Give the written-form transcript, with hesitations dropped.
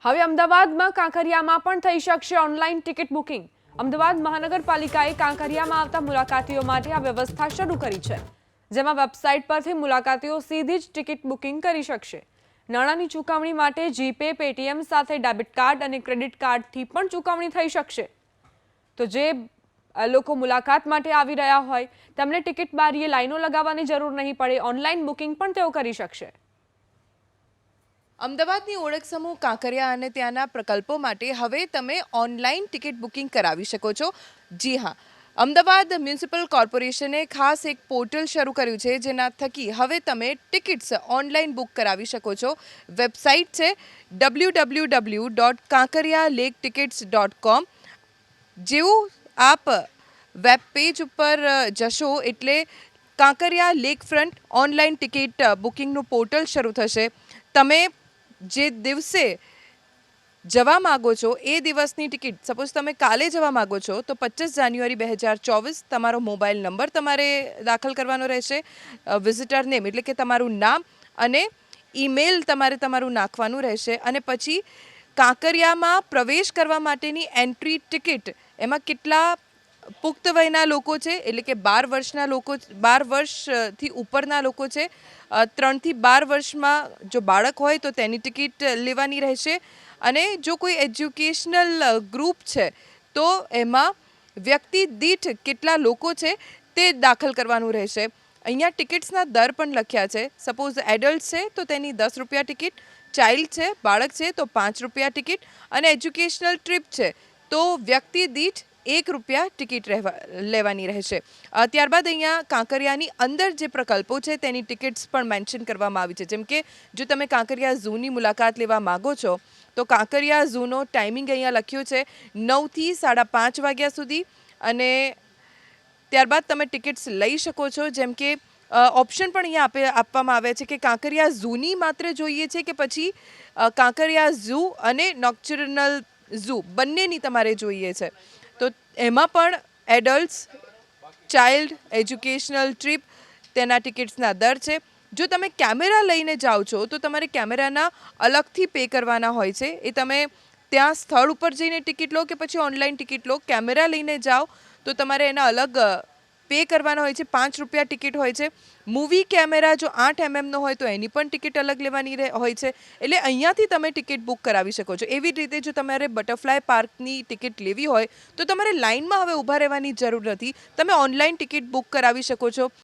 હવે અમદાવાદમાં કાંકરિયામાં પણ થઈ શકશે ઓનલાઈન ટિકિટ બુકિંગ। અમદાવાદ મહાનગરપાલિકાએ કાંકરિયામાં આવતા મુલાકાતીઓ માટે આ વ્યવસ્થા શરૂ કરી છે, જેમાં વેબસાઇટ પરથી મુલાકાતીઓ સીધી જ ટિકિટ બુકિંગ કરી શકશે। નાણાંની ચૂકવણી માટે જીપે, પેટીએમ સાથે ડેબિટ કાર્ડ અને ક્રેડિટ કાર્ડથી પણ ચૂકવણી થઈ શકશે। તો જે લોકો મુલાકાત માટે આવી રહ્યા હોય તેમને ટિકિટ બારીએ લાઈનો લગાવવાની જરૂર નહીં પડે, ઓનલાઈન બુકિંગ પણ તેઓ કરી શકશે। અમદાવાદની ઓળખ સમૂહ કાંકરિયા અને ત્યાંના પ્રકલ્પો માટે હવે તમે ઓનલાઈન ટિકિટ બુકિંગ કરાવી શકો છો। જી હા, અમદાવાદ મ્યુનિસિપલ કોર્પોરેશને ખાસ એક પોર્ટલ શરૂ કર્યું છે, જેના થકી હવે તમે ટિકિટ્સ ઓનલાઈન બુક કરાવી શકો છો। વેબસાઇટ છે www.kankariyalaketickets.com। જેવું આપ વેબ પેજ ઉપર જશો એટલે Kankaria lake front online ticket બુકિંગનું પોર્ટલ શરૂ થશે। તમે જે દિવસે જવા માગો છો એ દિવસની ટિકિટ, સપોઝ તમે કાલે જવા માગો છો તો 25 જાન્યુઆરી 2024 તમારો મોબાઈલ નંબર તમારે દાખલ કરવાનો રહેશે, વિઝિટર નેમ એટલે કે તમારું નામ અને ઈમેલ તમારે તમારું નાખવાનું રહેશે, અને પછી કાંકરિયામાં પ્રવેશ કરવા માટેની એન્ટ્રી ટિકિટ, એમાં કેટલા પુખ્ત વયના લોકો છે એટલે કે 12 વર્ષના લોકો, 12 વર્ષથી ઉપરના લોકો છે, 3 થી 12 વર્ષમાં જો બાળક હોય તો તેની ટિકિટ લેવાની રહેશે, અને જો કોઈ એજ્યુકેશનલ ગ્રુપ છે તો એમાં વ્યક્તિ દીઠ કેટલા લોકો છે તે દાખલ કરવાનું રહેશે। અહીંયા ટિકિટ્સના દર પણ લખ્યા છે। સપોઝ એડલ્ટ છે તો તેની 10 રૂપિયા ટિકિટ, ચાઇલ્ડ છે, બાળક છે તો 5 રૂપિયા ટિકિટ, અને એજ્યુકેશનલ ટ્રીપ છે તો વ્યક્તિ દીઠ 1 રૂપિયા ટિકિટ લેવાની રહેશે। ત્યારબાદ અહીંયા કાંકરિયાની અંદર જે પ્રકલ્પો છે તેની ટિકિટ્સ પણ મેન્શન કરવામાં આવી છે। જેમ કે જો તમે કાંકરિયા ઝૂની મુલાકાત લેવા માગો છો તો કાંકરિયા ઝૂનો ટાઈમિંગ અહીંયા લખ્યો છે 9 થી 5:30 વાગ્યા સુધી, અને ત્યારબાદ તમે ટિકિટ્સ લઈ શકો છો। જેમ કે ઓપ્શન પણ અહીંયા આપવામાં આવ્યા છે કે કાંકરિયા ઝૂની માત્ર જોઈએ છે કે પછી કાંકરિયા ઝૂ અને નોક્ચ્યુરનલ ઝૂ બંનેની તમારે જોઈએ છે, તો એમાં પણ એડલ્ટ્સ, ચાઇલ્ડ, એજ્યુકેશનલ ટ્રીપ તેના ટિકિટ્સના દર છે। જો તમે કેમેરા લઈને જાઓ છો તો તમારે કેમેરાના અલગથી પે કરવાના હોય છે, એ તમે ત્યાં સ્થળ ઉપર જઈને ટિકિટ લો કે પછી ઓનલાઈન ટિકિટ લો, કેમેરા લઈને જાઓ તો તમારે એના અલગ પે કરવાના હોય છે, 5 રૂપિયા ટિકિટ હોય છે। મૂવી કેમેરા જો 8 mm હોય તો એની પણ ટિકિટ અલગ લેવાની હોય છે, એટલે અહીંયાથી તમે ટિકિટ બુક કરાવી શકો છો। એવી જ રીતે જો તમારે બટરફ્લાય પાર્કની ટિકિટ લેવી હોય તો તમારે લાઇનમાં હવે ઊભા રહેવાની જરૂર નથી, તમે ઓનલાઈન ટિકિટ બુક કરાવી શકો છો।